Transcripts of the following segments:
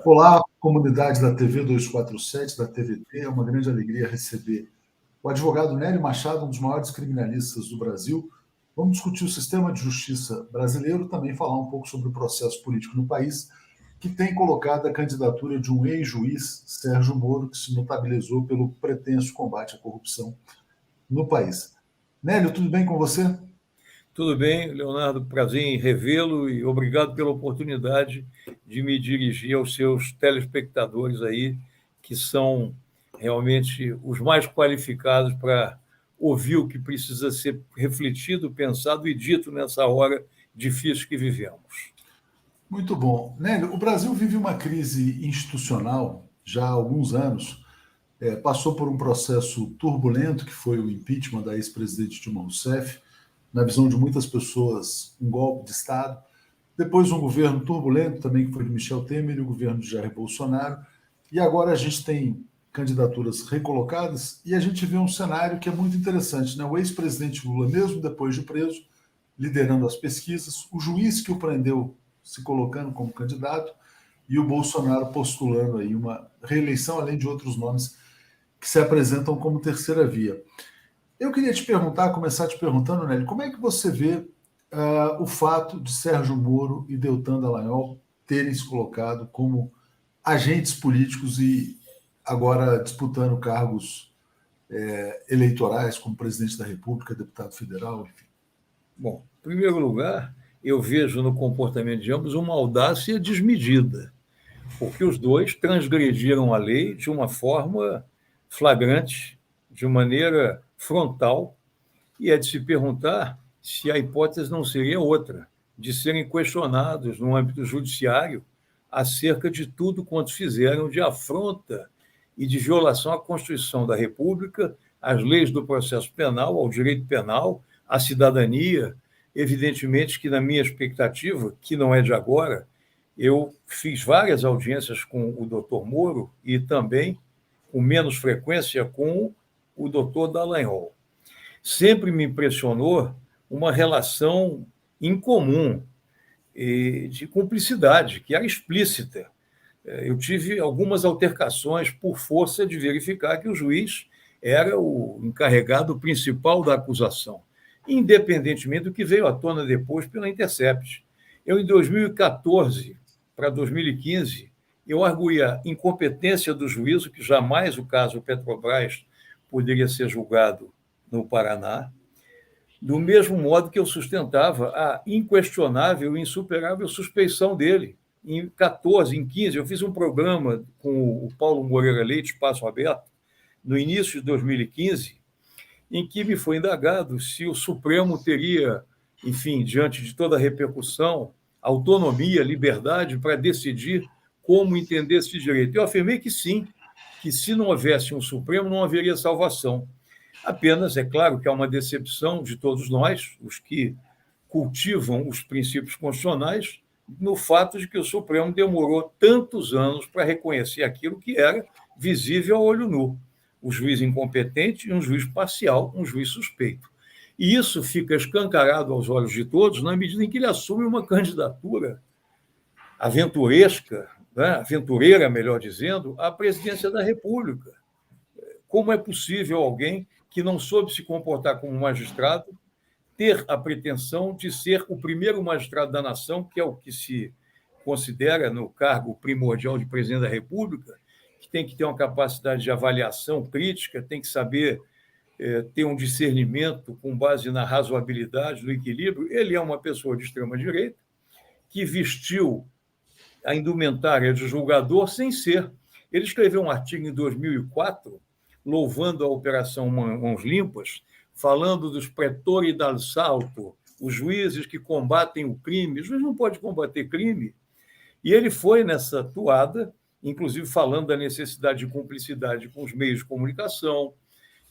Olá, comunidade da TV 247, da TVT. É uma grande alegria receber o advogado Nélio Machado, um dos maiores criminalistas do Brasil. Vamos discutir o sistema de justiça brasileiro, também falar um pouco sobre o processo político no país, que tem colocado a candidatura de um ex-juiz, Sérgio Moro, que se notabilizou pelo pretenso combate à corrupção no país. Nélio, tudo bem com você? Tudo bem, Leonardo, prazer em revê-lo e obrigado pela oportunidade de me dirigir aos seus telespectadores aí, que são realmente os mais qualificados para ouvir o que precisa ser refletido, pensado e dito nessa hora difícil que vivemos. Muito bom. Nélio, o Brasil vive uma crise institucional já há alguns anos. Passou por um processo turbulento, que foi o impeachment da ex-presidente Dilma Rousseff, na visão de muitas pessoas, um golpe de Estado. Depois um governo turbulento também, que foi de Michel Temer, e o governo de Jair Bolsonaro. E agora a gente tem candidaturas recolocadas e a gente vê um cenário que é muito interessante, né? O ex-presidente Lula, mesmo depois de preso, liderando as pesquisas, o juiz que o prendeu se colocando como candidato e o Bolsonaro postulando aí uma reeleição, além de outros nomes que se apresentam como terceira via. Eu queria te perguntar, começar te perguntando, Nelly, como é que você vê o fato de Sérgio Moro e Deltan Dallagnol terem se colocado como agentes políticos e agora disputando cargos eleitorais, como presidente da República, deputado federal, enfim? Bom, em primeiro lugar, eu vejo no comportamento de ambos uma audácia desmedida, porque os dois transgrediram a lei de uma forma flagrante, de maneira frontal, e é de se perguntar se a hipótese não seria outra, de serem questionados no âmbito judiciário acerca de tudo quanto fizeram de afronta e de violação à Constituição da República, às leis do processo penal, ao direito penal, à cidadania. Evidentemente que, na minha expectativa, que não é de agora, eu fiz várias audiências com o doutor Moro e também, com menos frequência, com o doutor Dallagnol. Sempre me impressionou uma relação incomum de cumplicidade, que era explícita. Eu tive algumas altercações por força de verificar que o juiz era o encarregado principal da acusação, independentemente do que veio à tona depois pela Intercept. Eu, em 2014 para 2015, eu arguí a incompetência do juízo, que jamais o caso Petrobras poderia ser julgado no Paraná, do mesmo modo que eu sustentava a inquestionável e insuperável suspeição dele. Em 14, em 15, eu fiz um programa com o Paulo Moreira Leite, Espaço Aberto, no início de 2015, em que me foi indagado se o Supremo teria, enfim, diante de toda a repercussão, autonomia, liberdade para decidir como entender esse direito. Eu afirmei que sim, que se não houvesse um Supremo, não haveria salvação. Apenas, é claro que há uma decepção de todos nós, os que cultivam os princípios constitucionais, no fato de que o Supremo demorou tantos anos para reconhecer aquilo que era visível a olho nu. O juiz incompetente e um juiz parcial, um juiz suspeito. E isso fica escancarado aos olhos de todos na medida em que ele assume uma candidatura aventuresca, né, aventureira, melhor dizendo, à presidência da República. Como é possível alguém que não soube se comportar como magistrado ter a pretensão de ser o primeiro magistrado da nação, que é o que se considera no cargo primordial de presidente da República, que tem que ter uma capacidade de avaliação crítica, tem que saber ter um discernimento com base na razoabilidade, no equilíbrio. Ele é uma pessoa de extrema-direita que vestiu a indumentária de julgador sem ser. Ele escreveu um artigo em 2004 louvando a Operação Mãos Limpas, falando dos pretori dal salto, os juízes que combatem o crime. O juiz não pode combater crime. E ele foi nessa toada, inclusive falando da necessidade de cumplicidade com os meios de comunicação,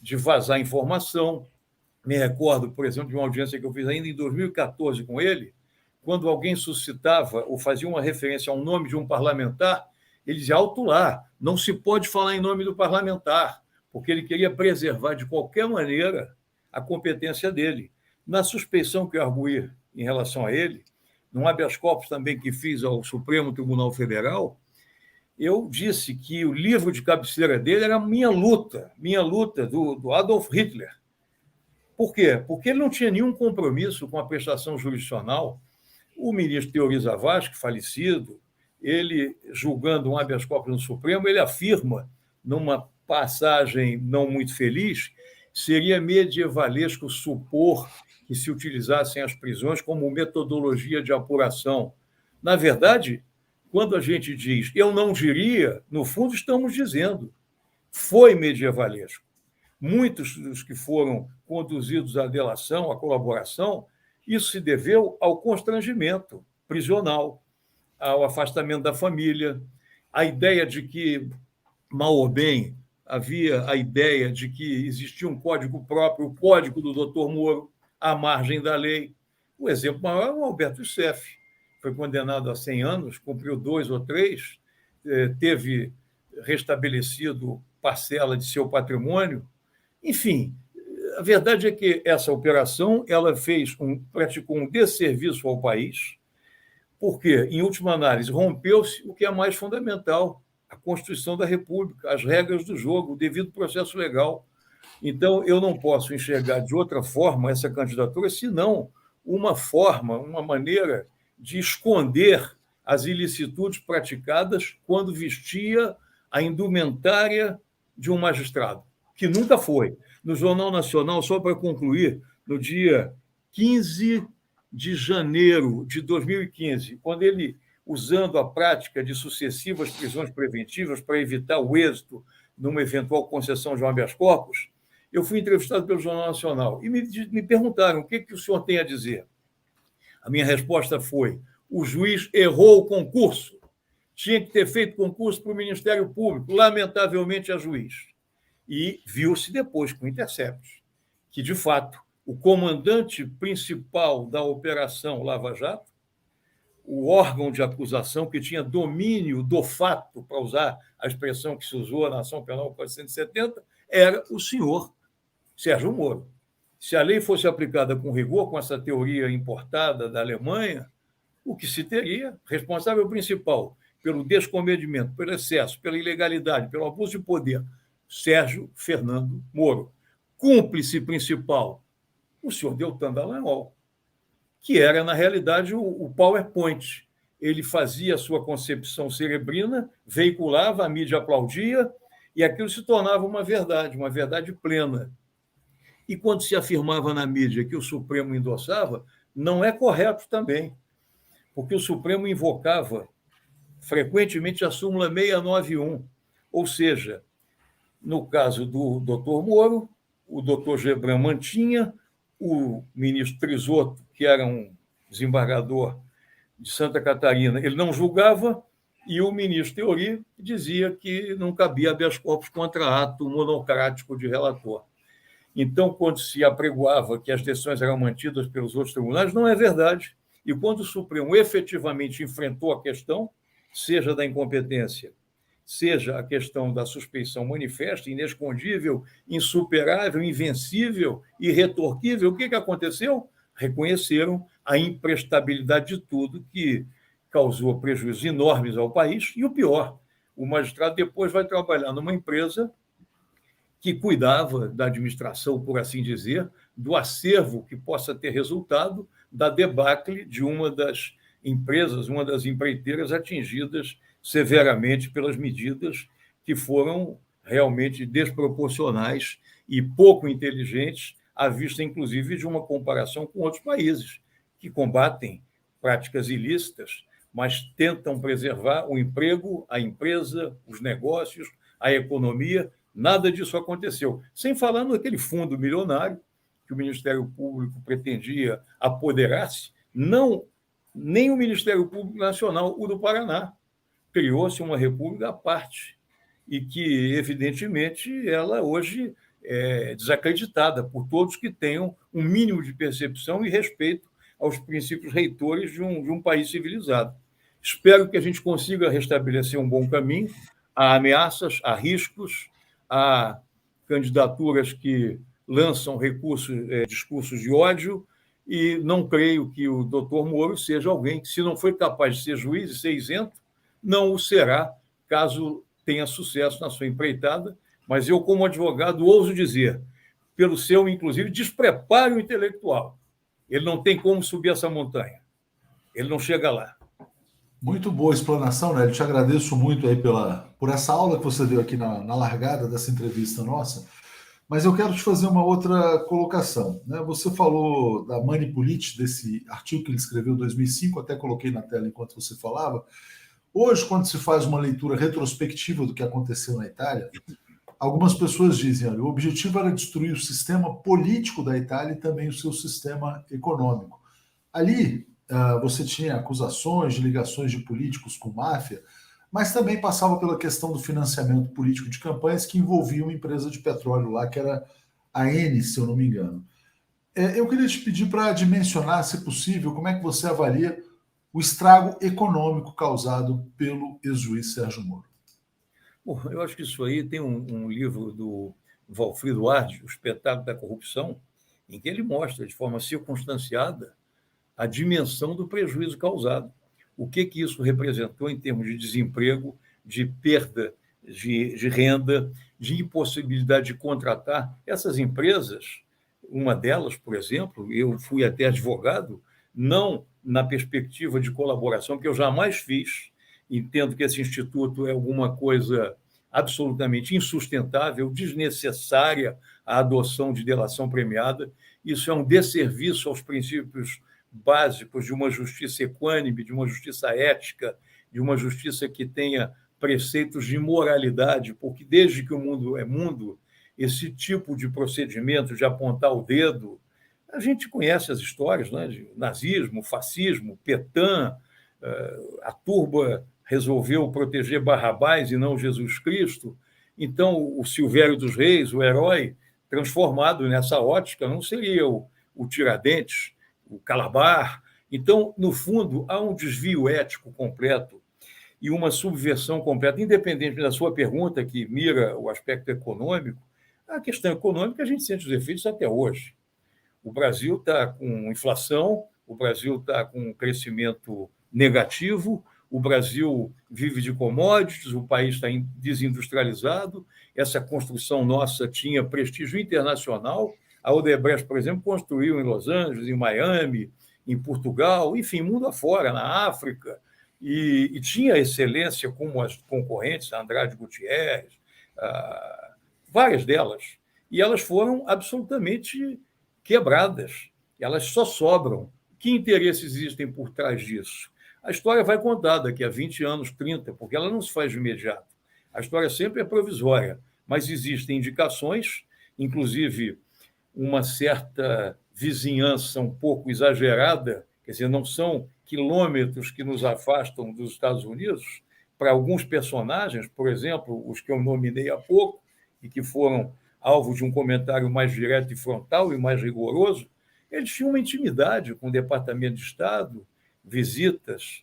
de vazar informação. Me recordo, por exemplo, de uma audiência que eu fiz ainda em 2014 com ele, quando alguém suscitava ou fazia uma referência ao nome de um parlamentar, ele dizia alto lá, não se pode falar em nome do parlamentar, porque ele queria preservar de qualquer maneira a competência dele. Na suspeição que eu arguí em relação a ele, num habeas corpus também que fiz ao Supremo Tribunal Federal, eu disse que o livro de cabeceira dele era Minha Luta, do Adolf Hitler. Por quê? Porque ele não tinha nenhum compromisso com a prestação jurisdicional. O ministro Teori Zavascki, falecido, ele, julgando um habeas corpus no Supremo, ele afirma, numa passagem não muito feliz, seria medievalesco supor que se utilizassem as prisões como metodologia de apuração. Na verdade, quando a gente diz eu não diria, no fundo estamos dizendo foi medievalesco. Muitos dos que foram conduzidos à delação, à colaboração, isso se deveu ao constrangimento prisional, ao afastamento da família, à ideia de que, mal ou bem, havia a ideia de que existia um código próprio, o código do Dr. Moro, à margem da lei. O exemplo maior é o Alberto Issef, foi condenado a 100 anos, cumpriu 2 ou 3, teve restabelecido parcela de seu patrimônio. Enfim, a verdade é que essa operação ela praticou um desserviço ao país, porque, em última análise, rompeu-se o que é mais fundamental, a Constituição da República, as regras do jogo, o devido processo legal. Então, eu não posso enxergar de outra forma essa candidatura, senão uma maneira de esconder as ilicitudes praticadas quando vestia a indumentária de um magistrado, que nunca foi. No Jornal Nacional, só para concluir, no dia 15 de janeiro de 2015, quando ele, usando a prática de sucessivas prisões preventivas para evitar o êxito numa eventual concessão de um habeas corpus, eu fui entrevistado pelo Jornal Nacional e me perguntaram o que o senhor tem a dizer. A minha resposta foi: o juiz errou o concurso. Tinha que ter feito concurso para o Ministério Público, lamentavelmente a juiz. E viu-se depois com Intercept que, de fato, o comandante principal da Operação Lava Jato, o órgão de acusação que tinha domínio do fato, para usar a expressão que se usou na Ação Penal 470, era o senhor Sérgio Moro. Se a lei fosse aplicada com rigor, com essa teoria importada da Alemanha, o que se teria? Responsável principal pelo descomedimento, pelo excesso, pela ilegalidade, pelo abuso de poder, Sérgio Fernando Moro. Cúmplice principal, o senhor Deltan Dallagnol, que era, na realidade, o PowerPoint. Ele fazia a sua concepção cerebrina, veiculava, a mídia aplaudia, e aquilo se tornava uma verdade plena. E quando se afirmava na mídia que o Supremo endossava, não é correto também, porque o Supremo invocava frequentemente a súmula 691, ou seja, no caso do doutor Moro, o doutor Gebran mantinha, o ministro Trisotto, que era um desembargador de Santa Catarina, ele não julgava, e o ministro Teori dizia que não cabia habeas corpus contra ato monocrático de relator. Então, quando se apregoava que as decisões eram mantidas pelos outros tribunais, não é verdade. E quando o Supremo efetivamente enfrentou a questão, seja da incompetência, seja a questão da suspeição manifesta, inescondível, insuperável, invencível, irretorquível, o que aconteceu? Reconheceram a imprestabilidade de tudo, que causou prejuízos enormes ao país. E o pior, o magistrado depois vai trabalhar numa empresa que cuidava da administração, por assim dizer, do acervo que possa ter resultado da debacle de uma das empresas, uma das empreiteiras atingidas severamente pelas medidas que foram realmente desproporcionais e pouco inteligentes, à vista, inclusive, de uma comparação com outros países que combatem práticas ilícitas, mas tentam preservar o emprego, a empresa, os negócios, a economia. Nada disso aconteceu. Sem falar naquele fundo milionário que o Ministério Público pretendia apoderar-se, nem o Ministério Público Nacional, o do Paraná. Criou-se uma república à parte e que, evidentemente, ela hoje é desacreditada por todos que tenham um mínimo de percepção e respeito aos princípios reitores de um país civilizado. Espero que a gente consiga restabelecer um bom caminho. Há ameaças, há riscos, há candidaturas que lançam discursos de ódio, e não creio que o doutor Moro seja alguém que, se não foi capaz de ser juiz e ser isento, não o será caso tenha sucesso na sua empreitada, mas eu, como advogado, ouso dizer, pelo seu, inclusive, despreparo intelectual, ele não tem como subir essa montanha, ele não chega lá. Muito boa explanação, né? Eu te agradeço muito aí por essa aula que você deu aqui na largada dessa entrevista nossa. Mas eu quero te fazer uma outra colocação, né? Você falou da Manipulit, desse artigo que ele escreveu em 2005, até coloquei na tela enquanto você falava. Hoje, quando se faz uma leitura retrospectiva do que aconteceu na Itália, algumas pessoas dizem, olha, o objetivo era destruir o sistema político da Itália e também o seu sistema econômico. Ali, você tinha acusações de ligações de políticos com máfia, mas também passava pela questão do financiamento político de campanhas que envolvia uma empresa de petróleo lá, que era a Eni, se eu não me engano. Eu queria te pedir para dimensionar, se possível, como é que você avalia o estrago econômico causado pelo ex-juiz Sérgio Moro. Bom, eu acho que isso aí tem um livro do Valfrido Ardi, O Espetáculo da Corrupção, em que ele mostra de forma circunstanciada a dimensão do prejuízo causado. O que isso representou em termos de desemprego, de perda de renda, de impossibilidade de contratar. Essas empresas, uma delas, por exemplo, eu fui até advogado, não na perspectiva de colaboração, que eu jamais fiz, entendo que esse instituto é alguma coisa absolutamente insustentável, desnecessária a adoção de delação premiada. Isso é um desserviço aos princípios básicos de uma justiça equânime, de uma justiça ética, de uma justiça que tenha preceitos de moralidade, porque desde que o mundo é mundo, esse tipo de procedimento de apontar o dedo, a gente conhece as histórias, né, de nazismo, fascismo, Petain, a turba resolveu proteger Barrabás e não Jesus Cristo. Então, o Silvério dos Reis, o herói, transformado nessa ótica, não seria o Tiradentes, o Calabar. Então, no fundo, há um desvio ético completo e uma subversão completa, independente da sua pergunta, que mira o aspecto econômico. A questão econômica, a gente sente os efeitos até hoje. O Brasil está com inflação, o Brasil está com crescimento negativo, o Brasil vive de commodities, o país está desindustrializado, essa construção nossa tinha prestígio internacional. A Odebrecht, por exemplo, construiu em Los Angeles, em Miami, em Portugal, enfim, mundo afora, na África, e tinha excelência como as concorrentes, a Andrade Gutierrez, várias delas, e elas foram absolutamente quebradas, elas só sobram. Que interesses existem por trás disso? A história vai contar daqui a 20 anos, 30, porque ela não se faz de imediato. A história sempre é provisória, mas existem indicações, inclusive uma certa vizinhança um pouco exagerada, quer dizer, não são quilômetros que nos afastam dos Estados Unidos, para alguns personagens, por exemplo, os que eu nominei há pouco, e que foram alvo de um comentário mais direto e frontal e mais rigoroso, eles tinham uma intimidade com o Departamento de Estado, visitas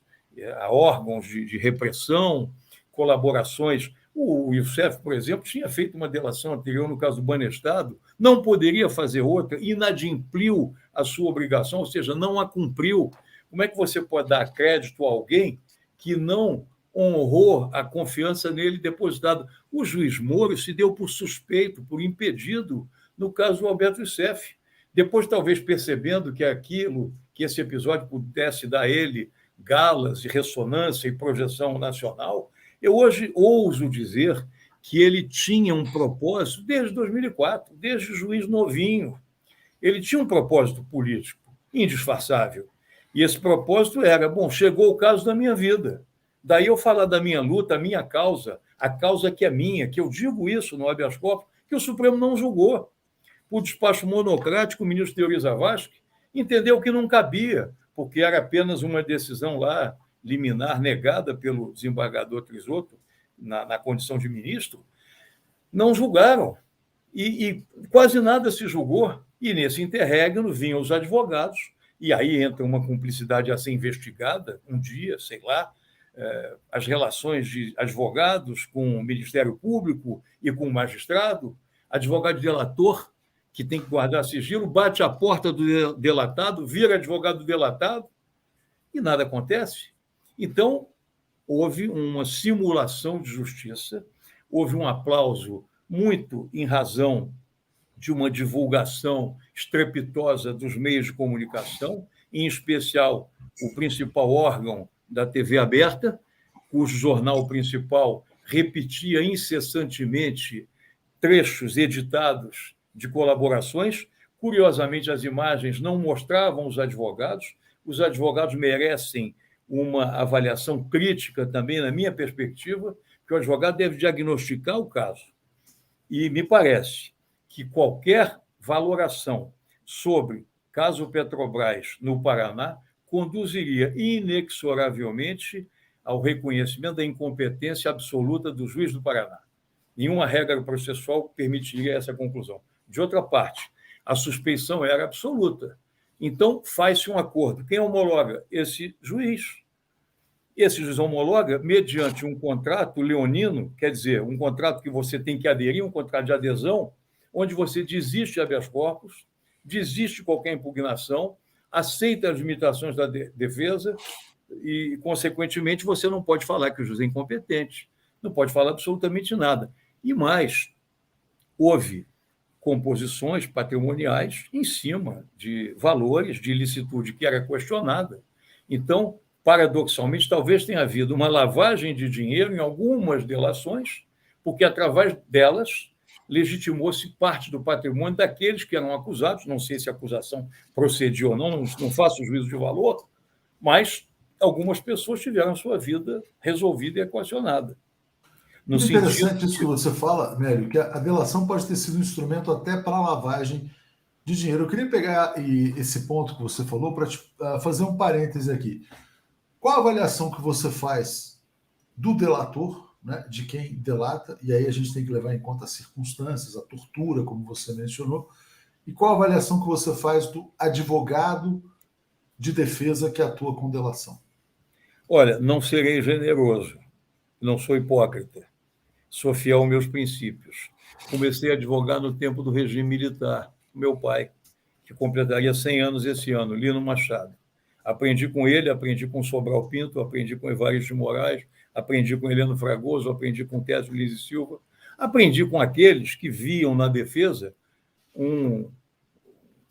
a órgãos de repressão, colaborações. O Youssef, por exemplo, tinha feito uma delação anterior no caso do Banestado, não poderia fazer outra, inadimpliu a sua obrigação, ou seja, não a cumpriu. Como é que você pode dar crédito a alguém que não honrou a confiança nele depositada? O juiz Moro se deu por suspeito, por impedido, no caso do Alberto Youssef. Depois, talvez percebendo que esse episódio pudesse dar a ele galas e ressonância e projeção nacional, eu hoje ouso dizer que ele tinha um propósito desde 2004, desde juiz novinho. Ele tinha um propósito político indisfarçável. E esse propósito era, bom, chegou o caso da minha vida. Daí eu falar da minha luta, a minha causa, a causa que é minha, que eu digo isso no habeas corpus, que o Supremo não julgou. Por despacho monocrático, o ministro Teori Zavascki entendeu que não cabia, porque era apenas uma decisão lá, liminar, negada pelo desembargador Trisotto, na condição de ministro. Não julgaram. E quase nada se julgou. E nesse interregno vinham os advogados, e aí entra uma cumplicidade a ser investigada, um dia, sei lá, as relações de advogados com o Ministério Público e com o magistrado, advogado delator, que tem que guardar sigilo, bate a porta do delatado, vira advogado do delatado, e nada acontece. Então, houve uma simulação de justiça, houve um aplauso muito em razão de uma divulgação estrepitosa dos meios de comunicação, em especial o principal órgão da TV aberta, cujo jornal principal repetia incessantemente trechos editados de colaborações. Curiosamente, as imagens não mostravam os advogados. Os advogados merecem uma avaliação crítica também, na minha perspectiva, que o advogado deve diagnosticar o caso. E me parece que qualquer valoração sobre caso Petrobras no Paraná conduziria inexoravelmente ao reconhecimento da incompetência absoluta do juiz do Paraná. Nenhuma regra processual permitiria essa conclusão. De outra parte, a suspeição era absoluta. Então, faz-se um acordo. Quem homologa? Esse juiz. Esse juiz homologa mediante um contrato leonino, quer dizer, um contrato que você tem que aderir, um contrato de adesão, onde você desiste de habeas corpus, desiste de qualquer impugnação, aceita as limitações da defesa e, consequentemente, você não pode falar que o juiz é incompetente, não pode falar absolutamente nada. E mais, houve composições patrimoniais em cima de valores de ilicitude que era questionada. Então, paradoxalmente, talvez tenha havido uma lavagem de dinheiro em algumas delações, porque, através delas, legitimou-se parte do patrimônio daqueles que eram acusados. Não sei se a acusação procedia ou não faço juízo de valor, mas algumas pessoas tiveram sua vida resolvida e equacionada. Muito interessante isso que você fala, Mélio, que a delação pode ter sido um instrumento até para lavagem de dinheiro. Eu queria pegar esse ponto que você falou para fazer um parêntese aqui. Qual a avaliação que você faz do delator, né, de quem delata, e aí a gente tem que levar em conta as circunstâncias, a tortura, como você mencionou, e qual a avaliação que você faz do advogado de defesa que atua com delação? Olha, não serei generoso, não sou hipócrita, sou fiel aos meus princípios. Comecei a advogar no tempo do regime militar, meu pai, que completaria 100 anos esse ano, Lino Machado. Aprendi com ele, aprendi com Sobral Pinto, aprendi com Evaristo de Moraes, aprendi com Heleno Fragoso, aprendi com Técio Lins e Silva, aprendi com aqueles que viam na defesa um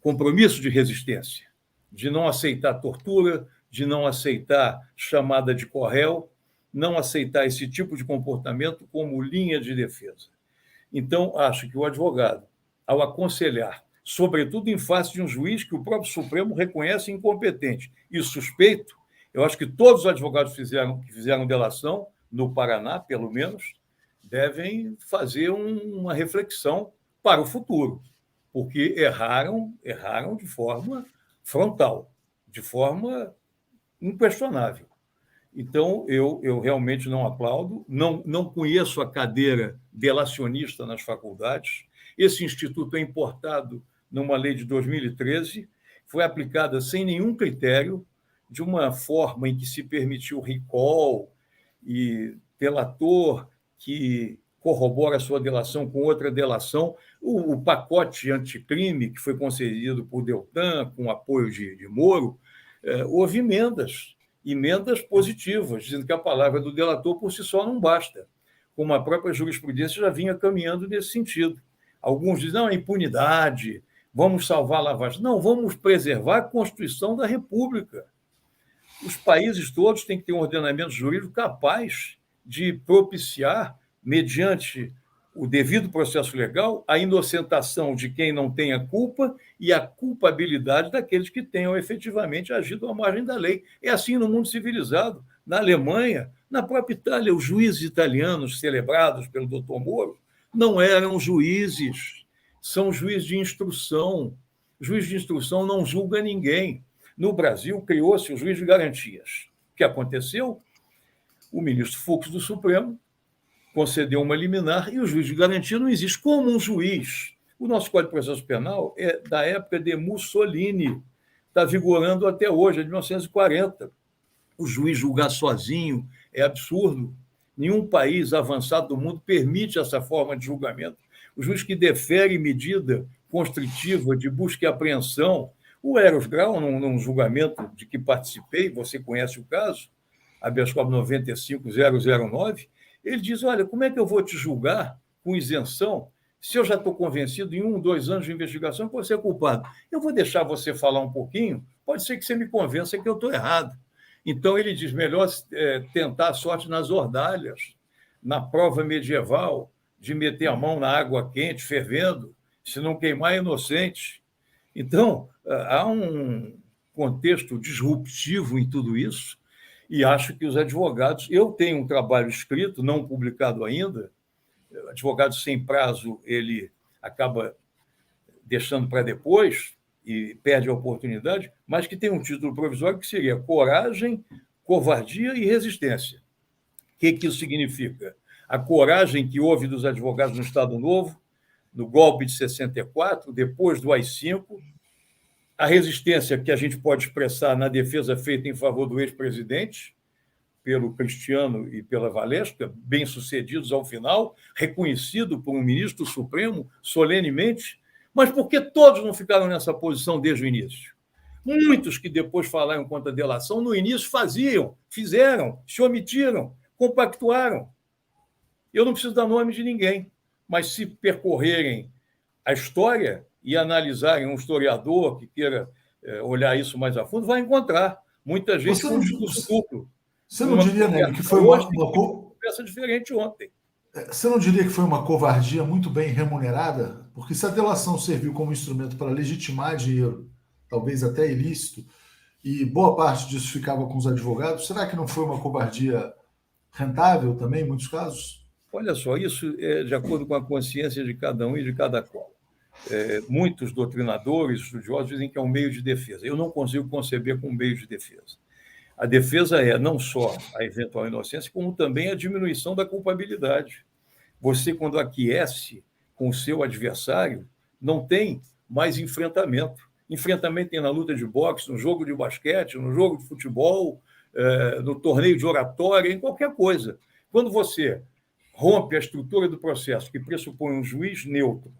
compromisso de resistência, de não aceitar tortura, de não aceitar chamada de corréu, não aceitar esse tipo de comportamento como linha de defesa. Então, acho que o advogado, ao aconselhar, sobretudo em face de um juiz que o próprio Supremo reconhece incompetente e suspeito, eu acho que todos os advogados que fizeram delação, no Paraná, pelo menos, devem fazer uma reflexão para o futuro, porque erraram de forma frontal, de forma inquestionável. Então, eu realmente não aplaudo, não conheço a cadeira delacionista nas faculdades. Esse instituto é importado numa lei de 2013, foi aplicada sem nenhum critério, de uma forma em que se permitiu recall e delator que corrobora a sua delação com outra delação. O pacote anticrime, que foi concedido por Deltan, com apoio de Moro, houve emendas positivas, dizendo que a palavra do delator por si só não basta, como a própria jurisprudência já vinha caminhando nesse sentido. Alguns dizem, não, é impunidade, vamos salvar a lavagem. Não, vamos preservar a Constituição da República. Os países todos têm que ter um ordenamento jurídico capaz de propiciar, mediante o devido processo legal, a inocentação de quem não tenha culpa e a culpabilidade daqueles que tenham efetivamente agido à margem da lei. É assim no mundo civilizado. Na Alemanha, na própria Itália, os juízes italianos celebrados pelo Dr. Moro não eram juízes, são juízes de instrução. O juiz de instrução não julga ninguém. No Brasil, criou-se o juiz de garantias. O que aconteceu? O ministro Fux do Supremo concedeu uma liminar e o juiz de garantia não existe como um juiz. O nosso Código de Processo Penal é da época de Mussolini, está vigorando até hoje, é de 1940. O juiz julgar sozinho é absurdo. Nenhum país avançado do mundo permite essa forma de julgamento. O juiz que defere medida constritiva de busca e apreensão. O Eros Grau, num julgamento de que participei, você conhece o caso, habeas corpus 95009, ele diz, olha, como é que eu vou te julgar com isenção se eu já estou convencido em 1, 2 anos de investigação que você é culpado? Eu vou deixar você falar um pouquinho, pode ser que você me convença que eu estou errado. Então, ele diz, melhor tentar a sorte nas ordalhas, na prova medieval, de meter a mão na água quente, fervendo, se não queimar inocente. Então, há um contexto disruptivo em tudo isso, e acho que os advogados... Eu tenho um trabalho escrito, não publicado ainda, advogado sem prazo, ele acaba deixando para depois e perde a oportunidade, mas que tem um título provisório que seria Coragem, Covardia e Resistência. O que isso significa? A coragem que houve dos advogados no Estado Novo, no golpe de 64, depois do AI-5, a resistência que a gente pode expressar na defesa feita em favor do ex-presidente, pelo Cristiano e pela Valesca, bem-sucedidos ao final, reconhecido por um ministro supremo, solenemente, mas por que todos não ficaram nessa posição desde o início? Muitos que depois falaram contra a delação, no início fizeram, se omitiram, compactuaram. Eu não preciso dar nome de ninguém, mas se percorrerem a história e analisarem um historiador que queira olhar isso mais a fundo, vai encontrar muita gente com discurso duplo. Você não diria, Nélio, que foi uma peça diferente ontem? Você não diria que foi uma covardia muito bem remunerada? Porque se a delação serviu como instrumento para legitimar dinheiro, talvez até ilícito, e boa parte disso ficava com os advogados, será que não foi uma covardia rentável também, em muitos casos? Olha só, isso é de acordo com a consciência de cada um e de cada qual. Muitos doutrinadores, estudiosos, dizem que é um meio de defesa. Eu não consigo conceber como meio de defesa. A defesa é não só a eventual inocência, como também a diminuição da culpabilidade. Você, quando aquece com o seu adversário, não tem mais enfrentamento. Enfrentamento tem na luta de boxe, no jogo de basquete, no jogo de futebol, no torneio de oratória, em qualquer coisa. Quando você rompe a estrutura do processo, que pressupõe um juiz neutro,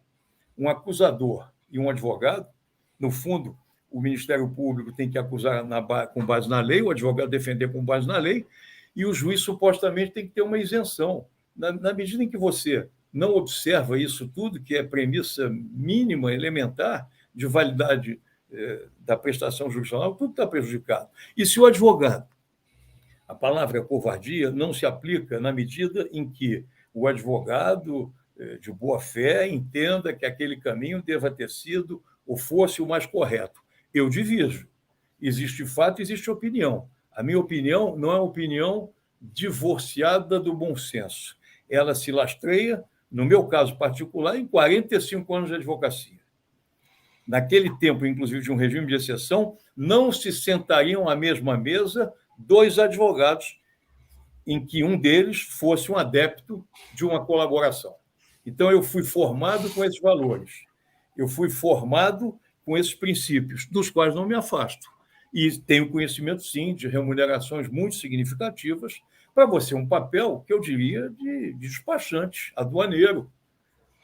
um acusador e um advogado, no fundo, o Ministério Público tem que acusar com base na lei, o advogado defender com base na lei, e o juiz supostamente tem que ter uma isenção. Na medida em que você não observa isso tudo, que é premissa mínima, elementar, de validade da prestação jurisdicional, tudo está prejudicado. E se o advogado, a palavra covardia não se aplica na medida em que o advogado de boa-fé entenda que aquele caminho deva ter sido ou fosse o mais correto. Eu diviso. Existe fato, existe opinião. A minha opinião não é uma opinião divorciada do bom senso. Ela se lastreia, no meu caso particular, em 45 anos de advocacia. Naquele tempo, inclusive, de um regime de exceção, não se sentariam à mesma mesa 2 advogados em que um deles fosse um adepto de uma colaboração. Então, eu fui formado com esses valores. Eu fui formado com esses princípios, dos quais não me afasto. E tenho conhecimento, sim, de remunerações muito significativas para você, um papel que eu diria de despachante, aduaneiro,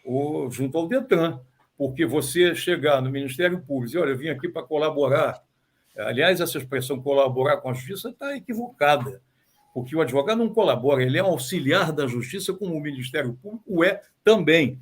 ou junto ao Detran, porque você chegar no Ministério Público e dizer, olha, eu vim aqui para colaborar. Aliás, essa expressão colaborar com a justiça está equivocada, porque o advogado não colabora, ele é um auxiliar da justiça, como o Ministério Público é também.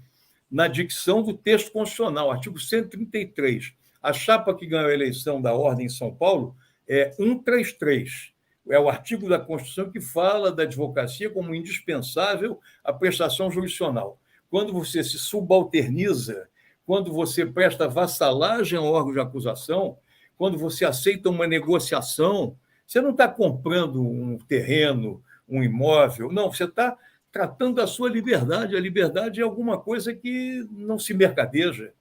Na dicção do texto constitucional, artigo 133. A chapa que ganhou a eleição da Ordem em São Paulo é 133. É o artigo da Constituição que fala da advocacia como indispensável à prestação jurisdicional. Quando você se subalterniza, quando você presta vassalagem ao órgão de acusação, quando você aceita uma negociação, você não está comprando um terreno, um imóvel, não, você está tratando da sua liberdade. A liberdade é alguma coisa que não se mercadeja.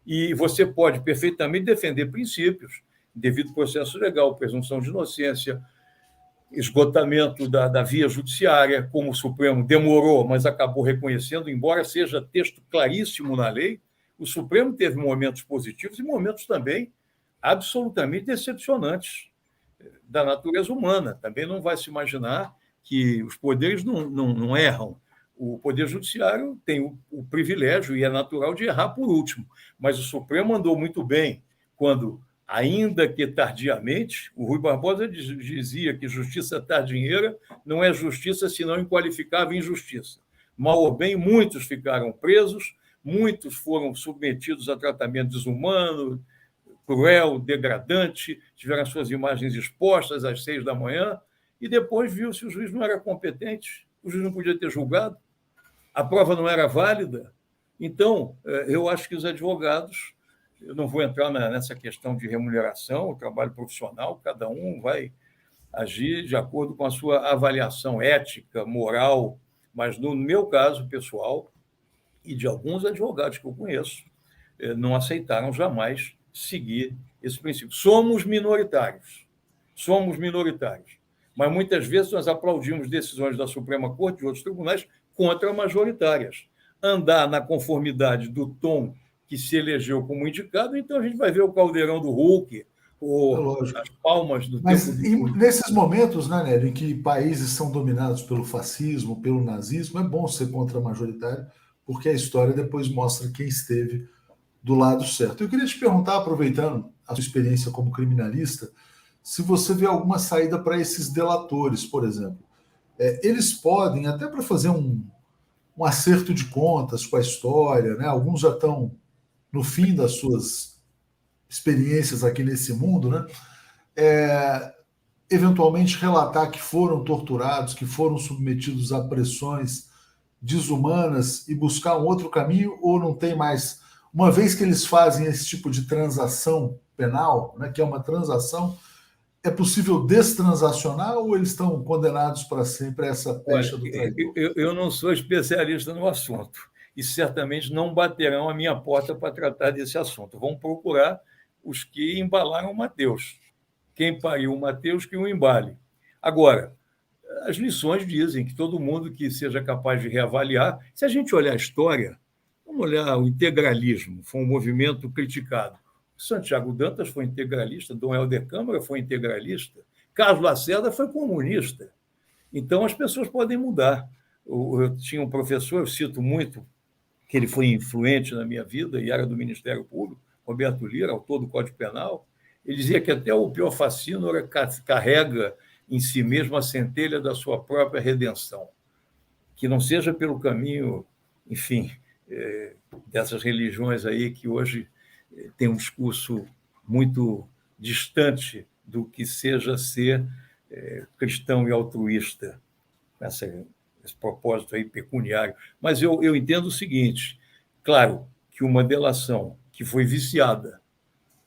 E você pode perfeitamente defender princípios, devido processo legal, presunção de inocência, esgotamento da via judiciária, como o Supremo demorou, mas acabou reconhecendo, embora seja texto claríssimo na lei, o Supremo teve momentos positivos e momentos também absolutamente decepcionantes da natureza humana. Também não vai se imaginar que os poderes não erram. O Poder Judiciário tem o privilégio, e é natural, de errar por último. Mas o Supremo andou muito bem quando ainda que tardiamente. O Rui Barbosa dizia que justiça tardinheira não é justiça, senão inqualificável injustiça. Mal ou bem, muitos ficaram presos, muitos foram submetidos a tratamento desumano, cruel, degradante, tiveram suas imagens expostas às 6 da manhã, e depois viu se o juiz não era competente, o juiz não podia ter julgado, a prova não era válida. Então, eu acho que os advogados, eu não vou entrar nessa questão de remuneração, o trabalho profissional, cada um vai agir de acordo com a sua avaliação ética, moral, mas no meu caso pessoal, e de alguns advogados que eu conheço, não aceitaram jamais seguir esse princípio. Somos minoritários, mas muitas vezes nós aplaudimos decisões da Suprema Corte e de outros tribunais contra-majoritárias. Andar na conformidade do tom que se elegeu como indicado, então a gente vai ver o caldeirão do Hulk, ou as palmas do Mas tempo do... nesses momentos, né, Nélio, em que países são dominados pelo fascismo, pelo nazismo, é bom ser contra-majoritário, porque a história depois mostra quem esteve do lado certo. Eu queria te perguntar, aproveitando a sua experiência como criminalista, se você vê alguma saída para esses delatores, por exemplo. Eles podem, até para fazer um acerto de contas com a história, né? Alguns já estão no fim das suas experiências aqui nesse mundo, né? Eventualmente relatar que foram torturados, que foram submetidos a pressões desumanas e buscar um outro caminho, ou não tem mais, uma vez que eles fazem esse tipo de transação penal, né, que é uma transação, é possível destransacionar ou eles estão condenados para sempre a essa pecha do traidor? Eu não sou especialista no assunto e certamente não baterão a minha porta para tratar desse assunto. Vão procurar os que embalaram o Mateus. Quem pariu o Mateus que o embale. Agora, as lições dizem que todo mundo que seja capaz de reavaliar, se a gente olhar a história, vamos olhar o integralismo, foi um movimento criticado. Santiago Dantas foi integralista, Dom Helder Câmara foi integralista, Carlos Lacerda foi comunista. Então, as pessoas podem mudar. Eu tinha um professor, eu cito muito, que ele foi influente na minha vida e era do Ministério Público, Roberto Lira, autor do Código Penal. Ele dizia que até o pior facínora carrega em si mesmo a centelha da sua própria redenção. Que não seja pelo caminho, enfim, dessas religiões aí que hoje tem um discurso muito distante do que seja ser cristão e altruísta, esse propósito aí pecuniário. Mas eu entendo o seguinte, claro que uma delação que foi viciada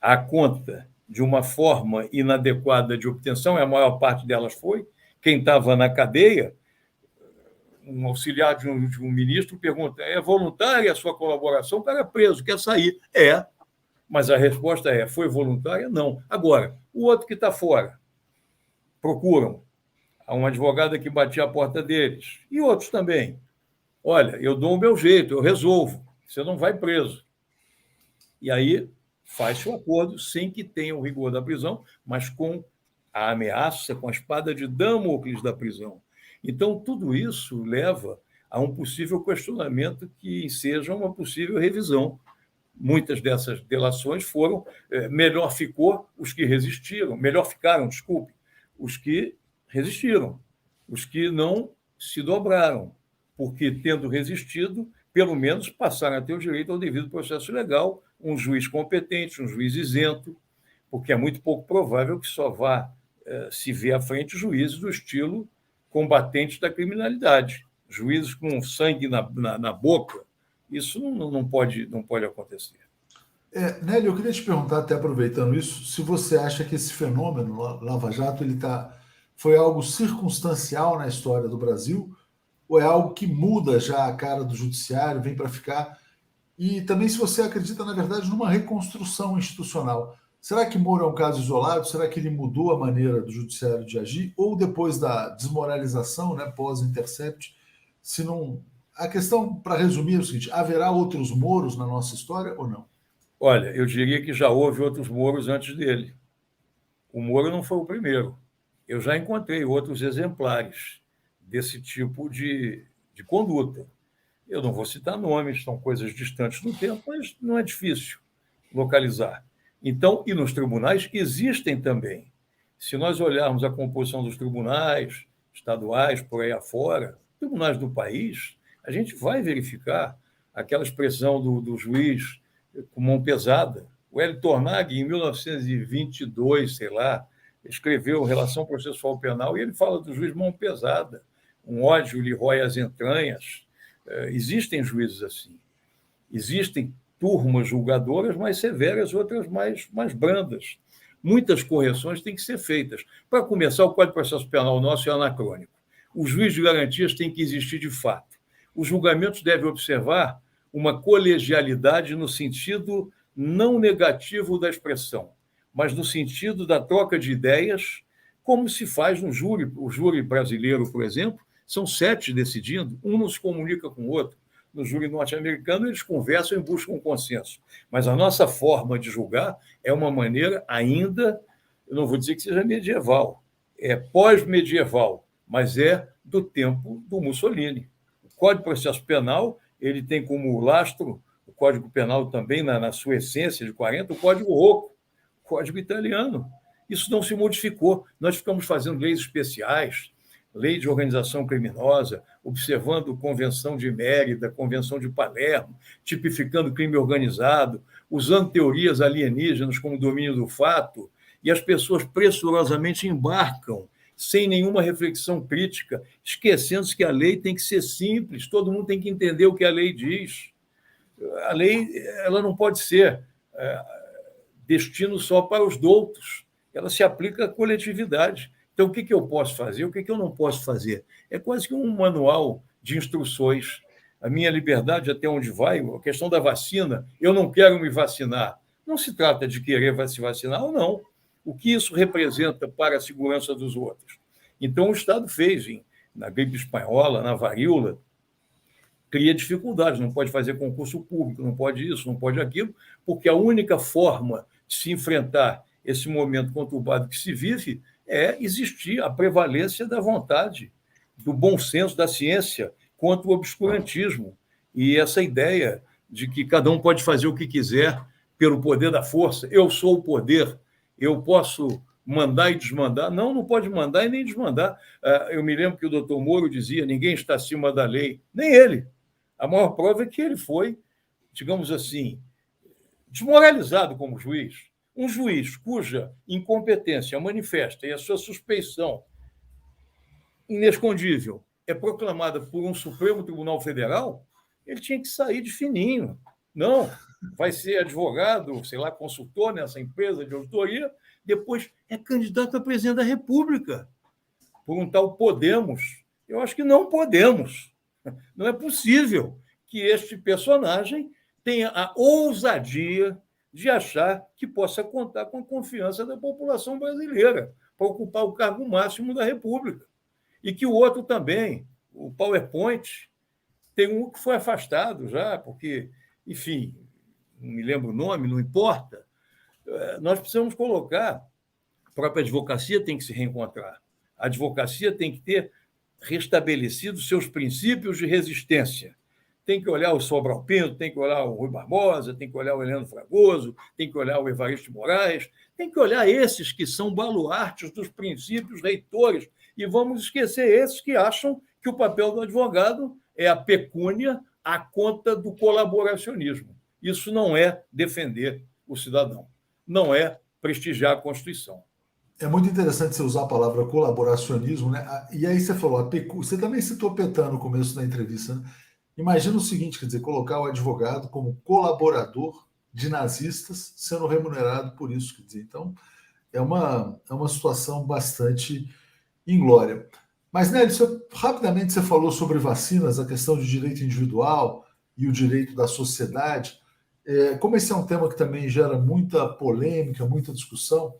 à conta de uma forma inadequada de obtenção, e a maior parte delas foi, quem estava na cadeia, um auxiliar de um ministro pergunta, é voluntária a sua colaboração? O cara é preso, quer sair. Mas a resposta foi voluntária? Não. Agora, o outro que está fora, procuram a uma advogada que batia a porta deles, e outros também. Olha, eu dou o meu jeito, eu resolvo, você não vai preso. E aí faz-se o acordo sem que tenha o rigor da prisão, mas com a ameaça, com a espada de Damocles da prisão. Então, tudo isso leva a um possível questionamento que seja uma possível revisão. Muitas dessas delações foram, melhor ficaram, os que resistiram, os que não se dobraram, porque, tendo resistido, pelo menos passaram a ter o direito ao devido processo legal, um juiz competente, um juiz isento, porque é muito pouco provável que só vá se ver à frente juízes do estilo combatentes da criminalidade, juízes com sangue na boca. Isso não pode acontecer. Nélio, eu queria te perguntar, até aproveitando isso, se você acha que esse fenômeno Lava Jato foi algo circunstancial na história do Brasil, ou é algo que muda já a cara do judiciário, vem para ficar? E também se você acredita, na verdade, numa reconstrução institucional. Será que Moro é um caso isolado? Será que ele mudou a maneira do judiciário de agir? Ou depois da desmoralização, né, pós-Intercept, se não... A questão, para resumir, é o seguinte, haverá outros Moros na nossa história ou não? Olha, eu diria que já houve outros Moros antes dele. O Moro não foi o primeiro. Eu já encontrei outros exemplares desse tipo de conduta. Eu não vou citar nomes, são coisas distantes no tempo, mas não é difícil localizar. Então, e nos tribunais existem também. Se nós olharmos a composição dos tribunais estaduais, por aí afora, tribunais do país, a gente vai verificar aquela expressão do juiz com mão pesada. O Hélio Tornag, em 1922, sei lá, escreveu Relação Processual Penal e ele fala do juiz mão pesada, um ódio lhe rói as entranhas. Existem juízes assim. Existem turmas julgadoras mais severas, outras mais brandas. Muitas correções têm que ser feitas. Para começar, o Código de Processo Penal nosso é anacrônico. O juiz de garantias tem que existir de fato. Os julgamentos devem observar uma colegialidade no sentido não negativo da expressão, mas no sentido da troca de ideias, como se faz no júri. O júri brasileiro, por exemplo, são 7 decidindo, um não se comunica com o outro. No júri norte-americano, eles conversam e buscam um consenso. Mas a nossa forma de julgar é uma maneira ainda, eu não vou dizer que seja medieval, é pós-medieval, mas é do tempo do Mussolini. O Código de Processo Penal, ele tem como lastro, o Código Penal também, na sua essência de 40, o Código Rocco, o Código italiano. Isso não se modificou. Nós ficamos fazendo leis especiais, lei de organização criminosa, observando a Convenção de Mérida, Convenção de Palermo, tipificando crime organizado, usando teorias alienígenas como domínio do fato, e as pessoas pressurosamente embarcam, sem nenhuma reflexão crítica, esquecendo-se que a lei tem que ser simples, todo mundo tem que entender o que a lei diz. A lei ela não pode ser destino só para os doutos, ela se aplica à coletividade. Então, o que eu posso fazer, o que eu não posso fazer? É quase que um manual de instruções. A minha liberdade até onde vai, a questão da vacina, eu não quero me vacinar. Não se trata de querer se vacinar ou não. O que isso representa para a segurança dos outros? Então, o Estado fez, na gripe espanhola, na varíola, cria dificuldades, não pode fazer concurso público, não pode isso, não pode aquilo, porque a única forma de se enfrentar esse momento conturbado que se vive é existir a prevalência da vontade, do bom senso, da ciência, contra o obscurantismo. E essa ideia de que cada um pode fazer o que quiser pelo poder da força, eu sou o poder, eu posso mandar e desmandar. Não, não pode mandar e nem desmandar. Eu me lembro que o doutor Moro dizia, ninguém está acima da lei, nem ele. A maior prova é que ele foi, digamos assim, desmoralizado como juiz. Um juiz cuja incompetência manifesta e a sua suspeição inescondível é proclamada por um Supremo Tribunal Federal, ele tinha que sair de fininho. Não, vai ser advogado, sei lá, consultor nessa empresa de auditoria, depois é candidato a presidente da República por um tal Podemos. Eu acho que não podemos. Não é possível que este personagem tenha a ousadia de achar que possa contar com a confiança da população brasileira para ocupar o cargo máximo da República. E que o outro também, o PowerPoint, tem um que foi afastado já, porque, enfim, não me lembro o nome, não importa. Nós precisamos colocar, a própria advocacia tem que se reencontrar. A advocacia tem que ter restabelecido seus princípios de resistência. Tem que olhar o Sobral Pinto, tem que olhar o Rui Barbosa, tem que olhar o Heleno Fragoso, tem que olhar o Evaristo de Moraes, tem que olhar esses que são baluartes dos princípios reitores, e vamos esquecer esses que acham que o papel do advogado é a pecúnia à conta do colaboracionismo. Isso não é defender o cidadão, não é prestigiar a Constituição. É muito interessante você usar a palavra colaboracionismo, né? E aí você falou, você também citou PETAN no começo da entrevista, né? Imagina o seguinte, quer dizer, colocar o advogado como colaborador de nazistas sendo remunerado por isso, quer dizer, então é uma situação bastante inglória. Mas, Nélio, rapidamente você falou sobre vacinas, a questão de direito individual e o direito da sociedade. Como esse é um tema que também gera muita polêmica, muita discussão,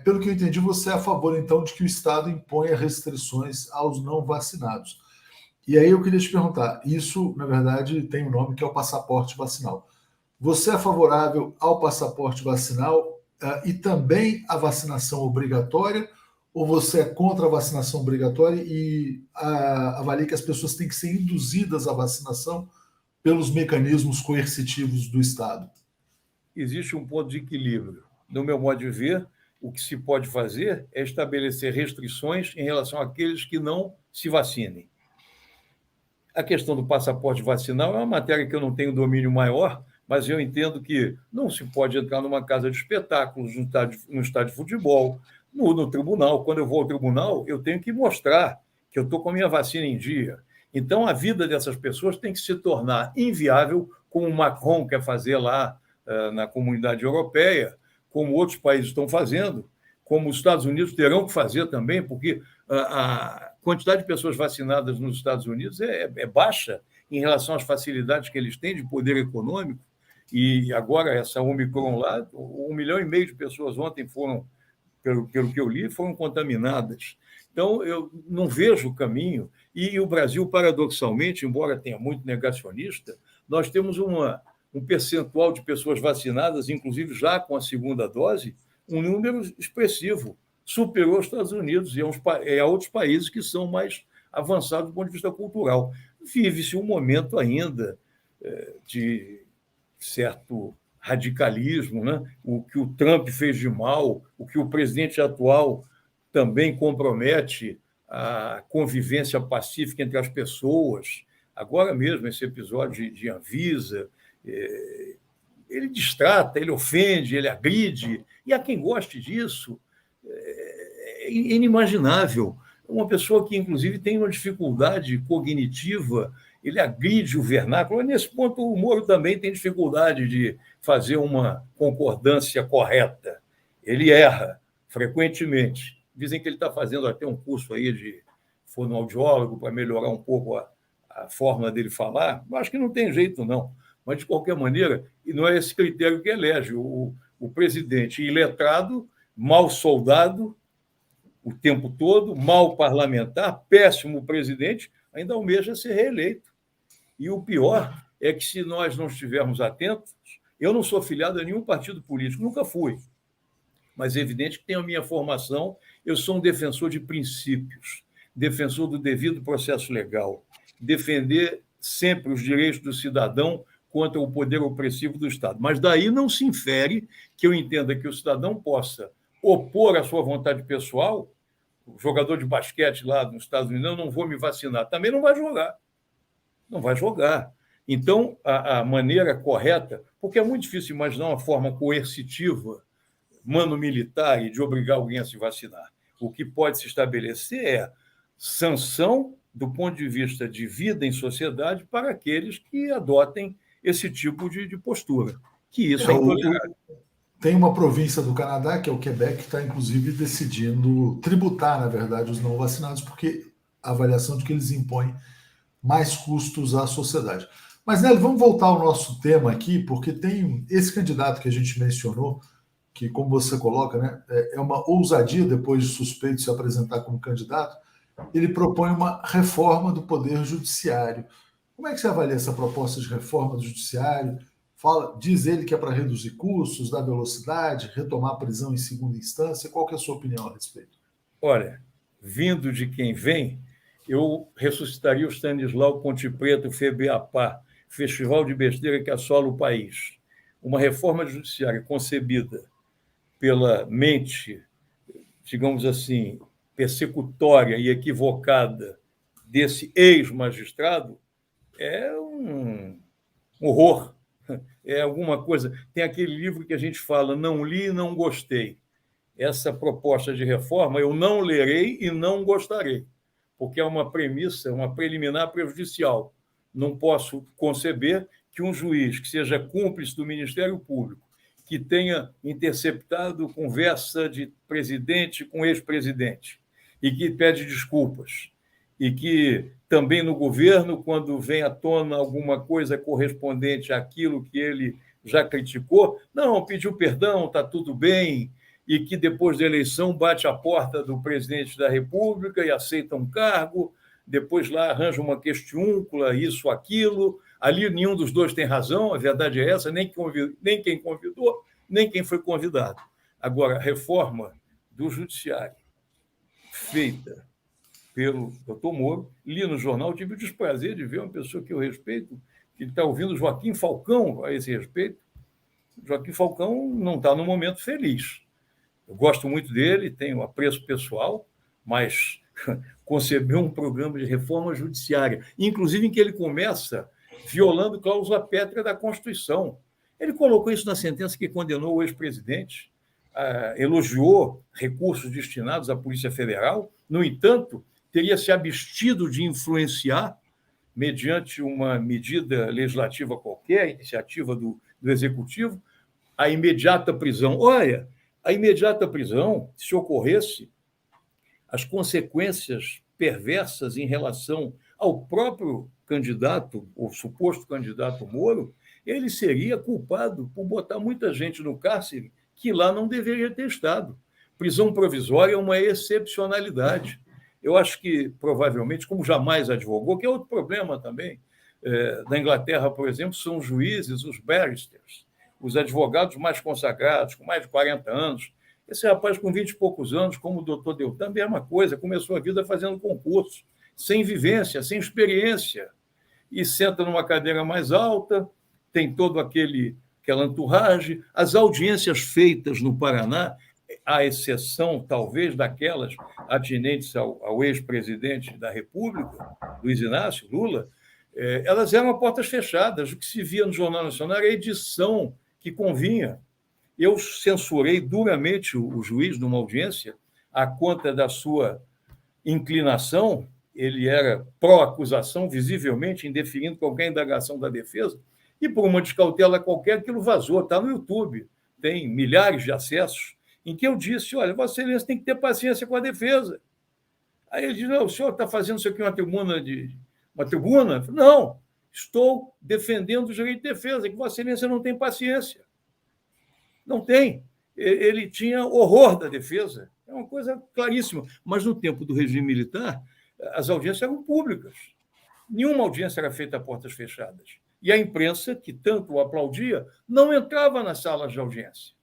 pelo que eu entendi, você é a favor, então, de que o Estado imponha restrições aos não vacinados. E aí eu queria te perguntar, isso, na verdade, tem um nome que é o passaporte vacinal. Você é favorável ao passaporte vacinal e também à vacinação obrigatória, ou você é contra a vacinação obrigatória e avalia que as pessoas têm que ser induzidas à vacinação pelos mecanismos coercitivos do Estado? existe um ponto de equilíbrio. No meu modo de ver, o que se pode fazer é estabelecer restrições em relação àqueles que não se vacinem. A questão do passaporte vacinal é uma matéria que eu não tenho domínio maior, mas eu entendo que não se pode entrar numa casa de espetáculos, no estádio de futebol, no tribunal. Quando eu vou ao tribunal, eu tenho que mostrar que eu estou com a minha vacina em dia. Então, a vida dessas pessoas tem que se tornar inviável, como o Macron quer fazer lá na Comunidade Europeia, como outros países estão fazendo, como os Estados Unidos terão que fazer também, porque a quantidade de pessoas vacinadas nos Estados Unidos é baixa em relação às facilidades que eles têm de poder econômico. E agora, essa Omicron lá, 1,5 milhão de pessoas ontem foram, pelo que eu li, foram contaminadas. Então, eu não vejo o caminho. E o Brasil, paradoxalmente, embora tenha muito negacionista, nós temos um percentual de pessoas vacinadas, inclusive já com a segunda dose, um número expressivo, superou os Estados Unidos e a outros países que são mais avançados do ponto de vista cultural. Vive-se um momento ainda de certo radicalismo, né? O que o Trump fez de mal, o que o presidente atual também compromete a convivência pacífica entre as pessoas. Agora mesmo, esse episódio de Anvisa, ele distrata, ele ofende, ele agride, e há quem goste disso. É inimaginável. Uma pessoa que, inclusive, tem uma dificuldade cognitiva, ele agride o vernáculo. Nesse ponto, o Moro também tem dificuldade de fazer uma concordância correta. Ele erra frequentemente. Dizem que ele está fazendo até um curso aí de fonoaudiólogo para melhorar um pouco a forma dele falar. Eu acho que não tem jeito, não. Mas, de qualquer maneira, e não é esse critério que elege. O presidente iletrado, mau soldado o tempo todo, mau parlamentar, péssimo presidente, ainda almeja ser reeleito. E o pior é que, se nós não estivermos atentos, eu não sou filiado a nenhum partido político, nunca fui, mas é evidente que tenho a minha formação, eu sou um defensor de princípios, defensor do devido processo legal, defender sempre os direitos do cidadão contra o poder opressivo do Estado. Mas daí não se infere que eu entenda que o cidadão possa opor a sua vontade pessoal. O jogador de basquete lá nos Estados Unidos, eu não vou me vacinar, também não vai jogar. Não vai jogar. Então, a maneira correta, porque é muito difícil imaginar uma forma coercitiva, mano-militar, e de obrigar alguém a se vacinar. O que pode se estabelecer é sanção do ponto de vista de vida em sociedade para aqueles que adotem esse tipo de postura, que isso é intolerável. Tem uma província do Canadá, que é o Quebec, que está, inclusive, decidindo tributar, na verdade, os não vacinados, porque a avaliação de que eles impõem mais custos à sociedade. Mas, Nélio, vamos voltar ao nosso tema aqui, porque tem esse candidato que a gente mencionou, que, como você coloca, né, é uma ousadia, depois de suspeito se apresentar como candidato. Ele propõe uma reforma do Poder Judiciário. Como é que você avalia essa proposta de reforma do Judiciário? Diz ele que é para reduzir custos, dar velocidade, retomar a prisão em segunda instância. Qual que é a sua opinião a respeito? Olha, vindo de quem vem, eu ressuscitaria o Stanislau Ponte Preta, o FEBEAPA, Festival de Besteira que assola o país. Uma reforma judiciária concebida pela mente, digamos assim, persecutória e equivocada desse ex-magistrado é um horror. É alguma coisa. Tem aquele livro que a gente fala, não li, não gostei. Essa proposta de reforma eu não lerei e não gostarei, porque é uma premissa, uma preliminar prejudicial. Não posso conceber que um juiz que seja cúmplice do Ministério Público, que tenha interceptado conversa de presidente com ex-presidente e que pede desculpas, e que também no governo, quando vem à tona alguma coisa correspondente àquilo que ele já criticou, não, pediu perdão, está tudo bem, e que depois da eleição bate à porta do presidente da República e aceita um cargo, depois lá arranja uma questiúncula, isso, aquilo, ali nenhum dos dois tem razão, a verdade é essa, nem quem convidou, nem quem foi convidado. Agora, a reforma do judiciário feita pelo doutor Moro, li no jornal, tive o desprazer de ver uma pessoa que eu respeito, que está ouvindo Joaquim Falcão a esse respeito, Joaquim Falcão não está num momento feliz. Eu gosto muito dele, tenho apreço pessoal, mas concebeu um programa de reforma judiciária, inclusive em que ele começa violando cláusula pétrea da Constituição. Ele colocou isso na sentença que condenou o ex-presidente, elogiou recursos destinados à Polícia Federal, no entanto, teria se abstido de influenciar, mediante uma medida legislativa qualquer, iniciativa do Executivo, a imediata prisão. Olha, a imediata prisão, se ocorresse, as consequências perversas em relação ao próprio candidato, ou suposto candidato Moro, ele seria culpado por botar muita gente no cárcere que lá não deveria ter estado. Prisão provisória é uma excepcionalidade. Eu acho que, provavelmente, como jamais advogou, que é outro problema também, na Inglaterra, por exemplo, são os juízes, os barristers, os advogados mais consagrados, com mais de 40 anos. Esse rapaz, com 20 e poucos anos, como o doutor Deltan, a mesma coisa, começou a vida fazendo concurso, sem vivência, sem experiência, e senta numa cadeira mais alta, tem todo aquela entourage. As audiências feitas no Paraná, à exceção, talvez, daquelas atinentes ao ex-presidente da República, Luiz Inácio Lula, elas eram a portas fechadas. O que se via no Jornal Nacional era a edição que convinha. Eu censurei duramente o juiz numa audiência, à conta da sua inclinação. Ele era pró-acusação, visivelmente, indeferindo qualquer indagação da defesa, e por uma descautela qualquer, aquilo vazou, está no YouTube, tem milhares de acessos, em que eu disse: olha, Vossa Excelência tem que ter paciência com a defesa. Aí ele disse: não, o senhor está fazendo isso aqui uma tribuna? Não, estou defendendo o direito de defesa, que Vossa Excelência não tem paciência. Não tem. Ele tinha horror da defesa. É uma coisa claríssima. Mas no tempo do regime militar, as audiências eram públicas. Nenhuma audiência era feita a portas fechadas. E a imprensa, que tanto o aplaudia, não entrava nas salas de audiência.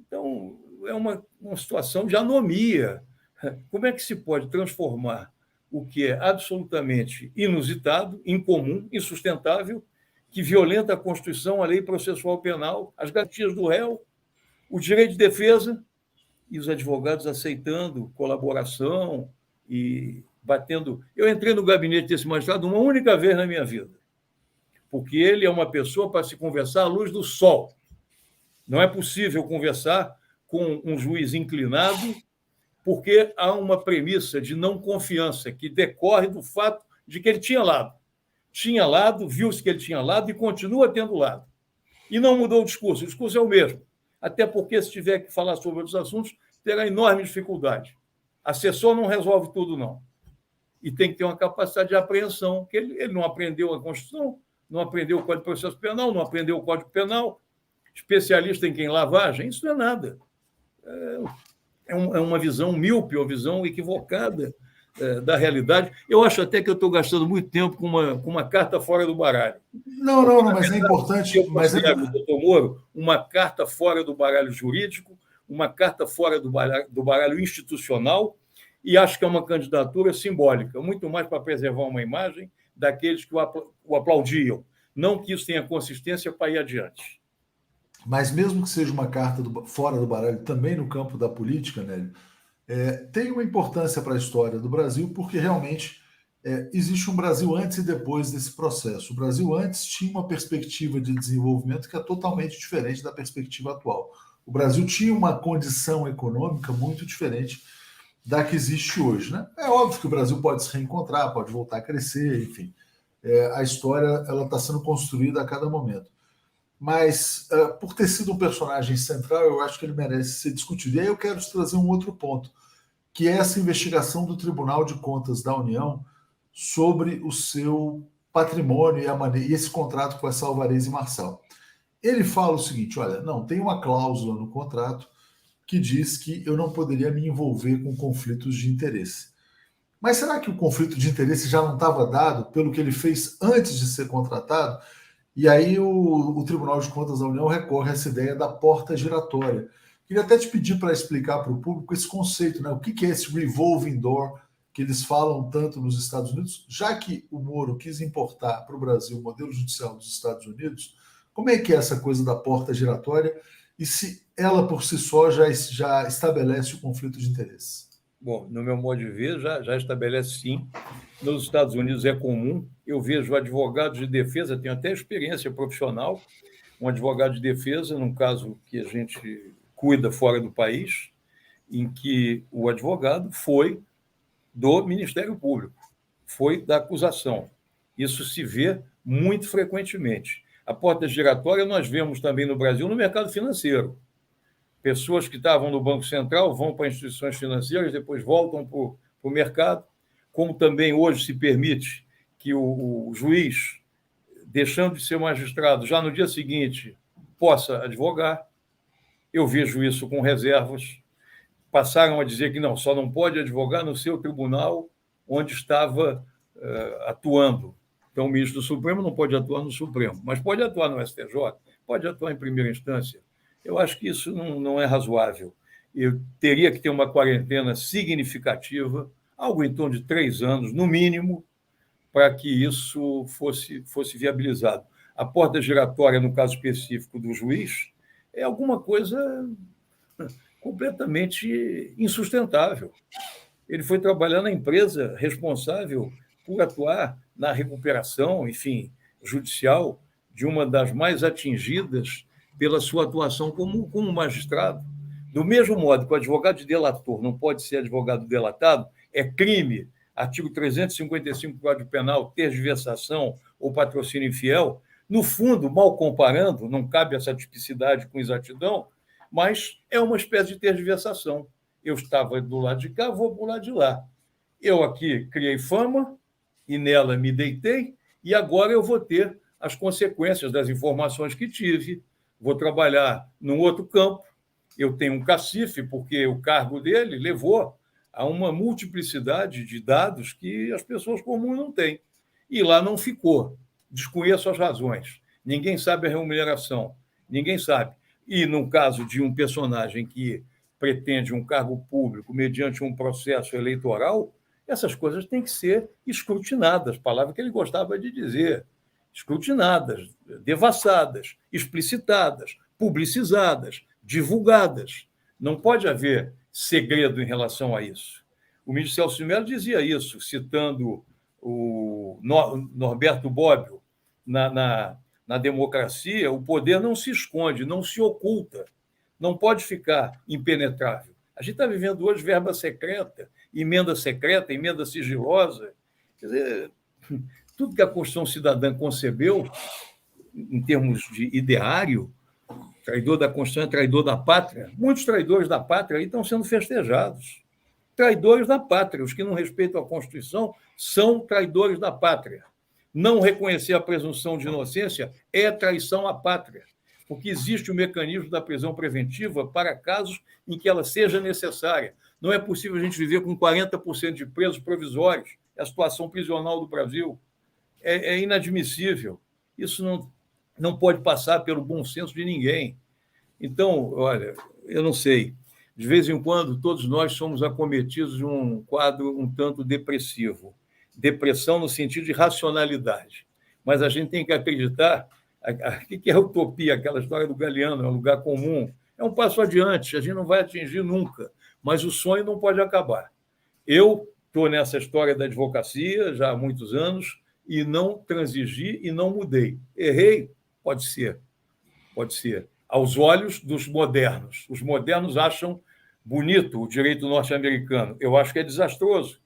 Então, é uma situação de anomia. Como é que se pode transformar o que é absolutamente inusitado, incomum, insustentável, que violenta a Constituição, a lei processual penal, as garantias do réu, o direito de defesa, e os advogados aceitando colaboração e batendo... Eu entrei no gabinete desse magistrado uma única vez na minha vida, porque ele é uma pessoa para se conversar à luz do sol. Não é possível conversar com um juiz inclinado, porque há uma premissa de não confiança que decorre do fato de que ele tinha lado. Tinha lado, viu-se que ele tinha lado e continua tendo lado. E não mudou o discurso é o mesmo. Até porque, se tiver que falar sobre outros assuntos, terá enorme dificuldade. Assessor não resolve tudo, não. E tem que ter uma capacidade de apreensão, que ele não aprendeu a Constituição, não aprendeu o Código de Processo Penal, não aprendeu o Código Penal, especialista em quem lavagem, isso não é nada. É uma visão míope, uma visão equivocada da realidade. Eu acho até que eu estou gastando muito tempo com uma carta fora do baralho. Não, mas é importante... Eu considero, doutor Moro, uma carta fora do baralho jurídico, uma carta fora do baralho institucional, e acho que é uma candidatura simbólica, muito mais para preservar uma imagem daqueles que o aplaudiam. Não que isso tenha consistência para ir adiante. Mas mesmo que seja uma carta fora do baralho, também no campo da política, Nélio, tem uma importância para a história do Brasil, porque realmente existe um Brasil antes e depois desse processo. O Brasil antes tinha uma perspectiva de desenvolvimento que é totalmente diferente da perspectiva atual. O Brasil tinha uma condição econômica muito diferente da que existe hoje, né? É óbvio que o Brasil pode se reencontrar, pode voltar a crescer, enfim. A história ela está sendo construída a cada momento. Mas, por ter sido um personagem central, eu acho que ele merece ser discutido. E aí eu quero te trazer um outro ponto, que é essa investigação do Tribunal de Contas da União sobre o seu patrimônio e esse contrato com essa Alvarez e Marçal. Ele fala o seguinte: olha, não, tem uma cláusula no contrato que diz que eu não poderia me envolver com conflitos de interesse. Mas será que o conflito de interesse já não estava dado pelo que ele fez antes de ser contratado? E aí o Tribunal de Contas da União recorre a essa ideia da porta giratória. Queria até te pedir para explicar para o público esse conceito, né? O que é esse revolving door que eles falam tanto nos Estados Unidos, já que o Moro quis importar para o Brasil o modelo judicial dos Estados Unidos, Como é que é essa coisa da porta giratória e se ela por si só já estabelece o conflito de interesse? Bom, no meu modo de ver, já estabelece sim. Nos Estados Unidos é comum, eu vejo advogados de defesa, tenho até experiência profissional, um advogado de defesa, num caso que a gente cuida fora do país, em que o advogado foi do Ministério Público, foi da acusação. Isso se vê muito frequentemente. A porta giratória nós vemos também no Brasil no mercado financeiro. Pessoas que estavam no Banco Central vão para instituições financeiras, depois voltam para o mercado, como também hoje se permite que o juiz, deixando de ser magistrado, já no dia seguinte possa advogar. Eu vejo isso com reservas. Passaram a dizer que não, só não pode advogar no seu tribunal onde estava atuando. Então, o ministro do Supremo não pode atuar no Supremo, mas pode atuar no STJ, pode atuar em primeira instância. Eu acho que isso não é razoável. Eu teria que ter uma quarentena significativa, algo em torno de 3 anos, no mínimo, para que isso fosse viabilizado. A porta giratória, no caso específico do juiz, é alguma coisa completamente insustentável. Ele foi trabalhar na empresa responsável por atuar na recuperação, enfim, judicial, de uma das mais atingidas pela sua atuação como magistrado. Do mesmo modo que o advogado de delator não pode ser advogado delatado, é crime, artigo 355 do Código Penal, tergiversação ou patrocínio infiel. No fundo, mal comparando, não cabe essa tipicidade com exatidão, mas é uma espécie de tergiversação. Eu estava do lado de cá, vou para o lado de lá. Eu aqui criei fama e nela me deitei, e agora eu vou ter as consequências das informações que tive. Vou trabalhar num outro campo. Eu tenho um cacife, porque o cargo dele levou a uma multiplicidade de dados que as pessoas comuns não têm. E lá não ficou. Desconheço as razões. Ninguém sabe a remuneração. Ninguém sabe. E no caso de um personagem que pretende um cargo público mediante um processo eleitoral, essas coisas têm que ser escrutinadas, palavra que ele gostava de dizer, escrutinadas, devassadas, explicitadas, publicizadas, divulgadas. Não pode haver segredo em relação a isso. O ministro Celso de Mello dizia isso, citando o Norberto Bobbio, na democracia, o poder não se esconde, não se oculta, não pode ficar impenetrável. A gente está vivendo hoje verba secreta, emenda sigilosa. Quer dizer, tudo que a Constituição Cidadã concebeu, em termos de ideário, traidor da Constituição é traidor da pátria. Muitos traidores da pátria aí estão sendo festejados. Traidores da pátria. Os que não respeitam a Constituição são traidores da pátria. Não reconhecer a presunção de inocência é traição à pátria, porque existe o mecanismo da prisão preventiva para casos em que ela seja necessária. Não é possível a gente viver com 40% de presos provisórios. É a situação prisional do Brasil. É inadmissível. Isso não pode passar pelo bom senso de ninguém. Então, olha, eu não sei. De vez em quando, todos nós somos acometidos de um quadro um tanto depressivo. Depressão no sentido de racionalidade. Mas a gente tem que acreditar. O que é a utopia? Aquela história do Galeano, é um lugar comum. É um passo adiante, a gente não vai atingir nunca, mas o sonho não pode acabar. Eu estou nessa história da advocacia já há muitos anos e não transigi e não mudei. Errei? Pode ser. Aos olhos dos modernos. Os modernos acham bonito o direito norte-americano. Eu acho que é desastroso.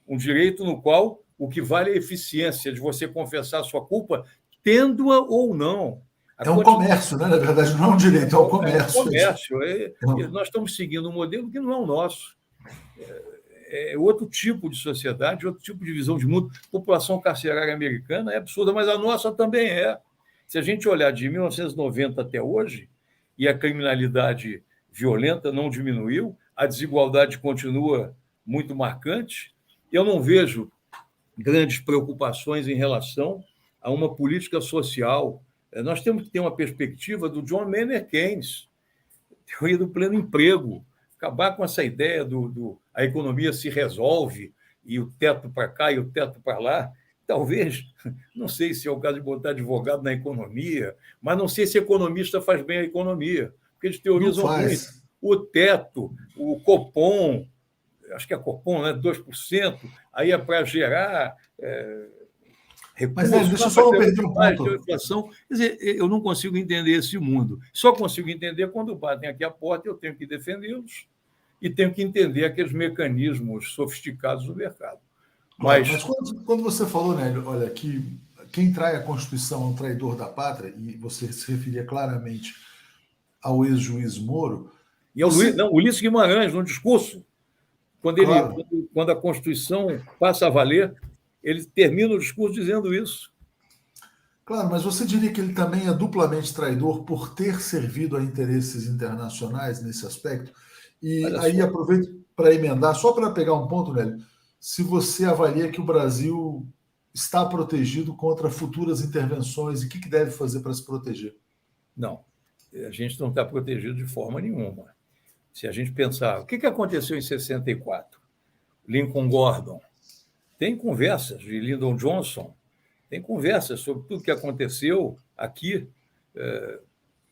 Um direito no qual o que vale é a eficiência de você confessar a sua culpa, tendo-a ou não. É um comércio, né? Na verdade, não é um direito, é um comércio. É um comércio. Nós estamos seguindo um modelo que não é o nosso. É outro tipo de sociedade, outro tipo de visão de mundo. A população carcerária americana é absurda, mas a nossa também é. Se a gente olhar de 1990 até hoje, e a criminalidade violenta não diminuiu, a desigualdade continua muito marcante, eu não vejo grandes preocupações em relação a uma política social. Nós temos que ter uma perspectiva do John Maynard Keynes, teoria do pleno emprego, acabar com essa ideia a economia se resolve e o teto para cá e o teto para lá. talvez, não sei se é o caso de botar advogado na economia, mas não sei se economista faz bem a economia, porque eles Não teorizam muito. faz. O teto, o Copom, acho que é Copom, né, 2%, aí é para gerar Mas, Nélio, recursos, deixa eu para só não ter perder o mais de ponto. inflação. Quer dizer, eu não consigo entender esse mundo. Só consigo entender quando batem aqui a porta, eu tenho que defendê-los e tenho que entender aqueles mecanismos sofisticados do mercado. Claro, mas Mas, quando você falou, Nélio, olha, que quem trai a Constituição é um traidor da pátria, e você se referia claramente ao ex-juiz Moro, e é o Luiz, você, não, Ulisses Guimarães, no discurso, claro, quando a Constituição passa a valer, ele termina o discurso dizendo isso. claro, mas você diria que ele também é duplamente traidor por ter servido a interesses internacionais nesse aspecto? E Olha aí só. aproveito para emendar, só para pegar um ponto, Nélio, se você avalia que o Brasil está protegido contra futuras intervenções e o que deve fazer para se proteger? Não, a gente não está protegido de forma nenhuma. Se a gente pensar, o que aconteceu em 64? Lincoln Gordon. Tem conversas de Lyndon Johnson, tem conversas sobre tudo que aconteceu aqui.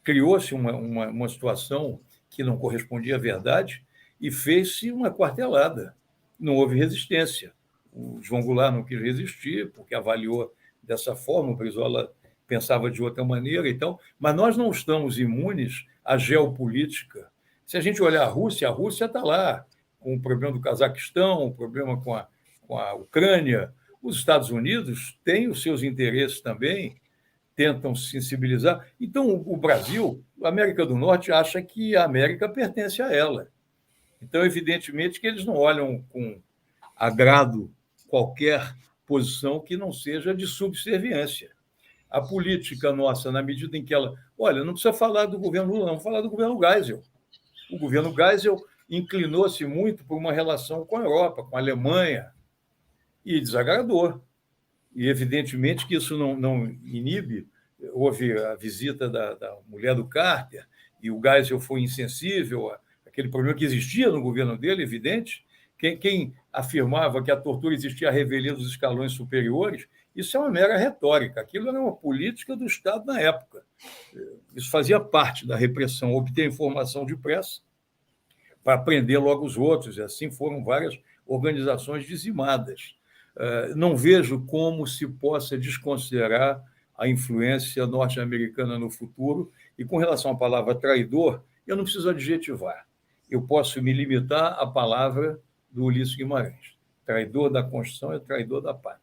Criou-se uma situação que não correspondia à verdade e fez-se uma quartelada. Não houve resistência. O João Goulart não quis resistir, porque avaliou dessa forma, o Brizola pensava de outra maneira e tal, mas nós não estamos imunes à geopolítica. Se a gente olhar a Rússia está lá, com o problema do Cazaquistão, o problema com a Ucrânia. Os Estados Unidos têm os seus interesses também, tentam sensibilizar. Então, o Brasil, a América do Norte, acha que a América pertence a ela. Então, evidentemente, que eles não olham com agrado qualquer posição que não seja de subserviência. A política nossa, na medida em que ela. Olha, não precisa falar do governo Lula, vamos falar do governo Geisel. O governo Geisel inclinou-se muito por uma relação com a Europa, com a Alemanha, e desagradou. E, evidentemente, que isso não inibe. Houve a visita da mulher do Carter, e o Geisel foi insensível àquele problema que existia no governo dele, evidente. Quem afirmava que a tortura existia à revelia dos escalões superiores, isso é uma mera retórica. Aquilo era uma política do Estado na época. Isso fazia parte da repressão, obter informação depressa para prender logo os outros. E assim foram várias organizações dizimadas. Não vejo como se possa desconsiderar a influência norte-americana no futuro. E com relação à palavra traidor, eu não preciso adjetivar. Eu posso me limitar à palavra do Ulisses Guimarães. Traidor da Constituição é traidor da pátria.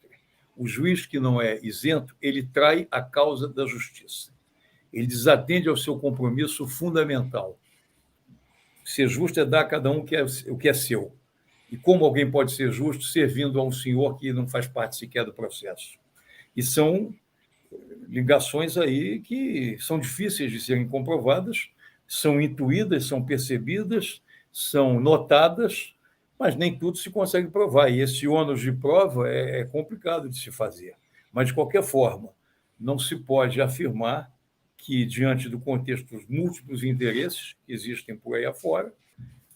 O juiz que não é isento, ele trai a causa da justiça. Ele desatende ao seu compromisso fundamental. Ser justo é dar a cada um o que é seu. E como alguém pode ser justo servindo a um senhor que não faz parte sequer do processo? E são ligações aí que são difíceis de serem comprovadas, são intuídas, são percebidas, são notadas, mas nem tudo se consegue provar. E esse ônus de prova é complicado de se fazer. Mas, de qualquer forma, não se pode afirmar que, diante do contexto dos múltiplos interesses que existem por aí afora,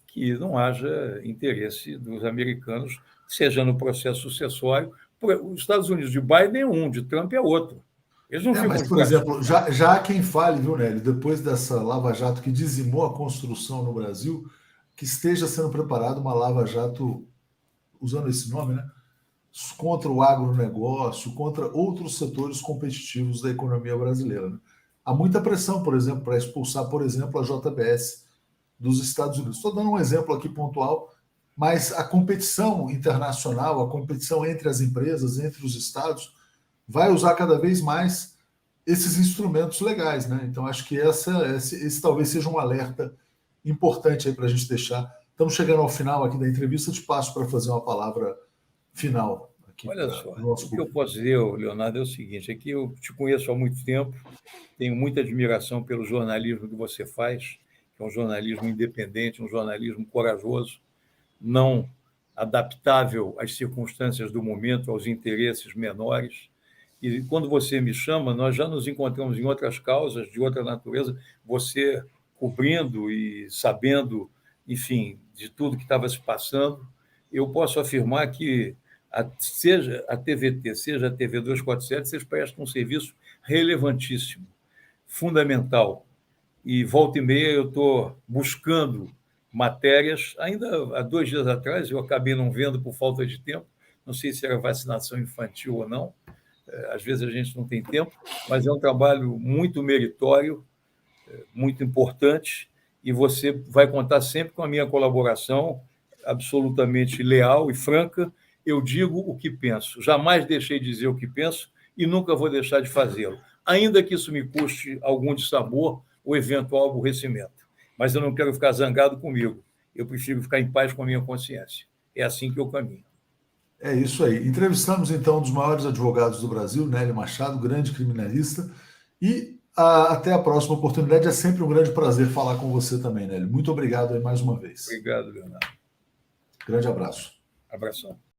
que não haja interesse dos americanos, seja no processo sucessório. Os Estados Unidos de Biden é um, de Trump é outro. Eles não ficam Mas, de por braços exemplo, já há quem fale, viu, Nélio, depois dessa Lava Jato que dizimou a construção no Brasil, que esteja sendo preparada uma Lava Jato, usando esse nome, né? Contra o agronegócio, contra outros setores competitivos da economia brasileira. Né? Há muita pressão, por exemplo, para expulsar, por exemplo, a JBS dos Estados Unidos. Estou dando um exemplo aqui pontual, mas a competição internacional, a competição entre as empresas, entre os estados, vai usar cada vez mais esses instrumentos legais, né? Então acho que esse talvez seja um alerta importante aí para a gente deixar. Estamos chegando ao final aqui da entrevista, te passo para fazer uma palavra final aqui Olha para só, o nosso o que eu público. posso dizer, Leonardo, é o seguinte: é que eu te conheço há muito tempo, tenho muita admiração pelo jornalismo que você faz, que é um jornalismo independente, um jornalismo corajoso, não adaptável às circunstâncias do momento, aos interesses menores. E quando você me chama, nós já nos encontramos em outras causas, de outra natureza, você cobrindo e sabendo, enfim, de tudo que estava se passando. Eu posso afirmar que seja a TVT, seja a TV 247, vocês prestam um serviço relevantíssimo, fundamental. E volta e meia eu estou buscando matérias. Ainda há 2 dias atrás eu acabei não vendo por falta de tempo, não sei se era vacinação infantil ou não, às vezes a gente não tem tempo, mas é um trabalho muito meritório, muito importante, e você vai contar sempre com a minha colaboração, absolutamente leal e franca. Eu digo o que penso, jamais deixei de dizer o que penso e nunca vou deixar de fazê-lo, ainda que isso me custe algum dissabor ou eventual aborrecimento. Mas eu não quero ficar zangado comigo, eu prefiro ficar em paz com a minha consciência. É assim que eu caminho. É isso aí. Entrevistamos, então, um dos maiores advogados do Brasil, Nélio Machado, grande criminalista. E até a próxima oportunidade. É sempre um grande prazer falar com você também, Nélio. Muito obrigado aí mais uma vez. Obrigado, Leonardo. Grande abraço. Abração.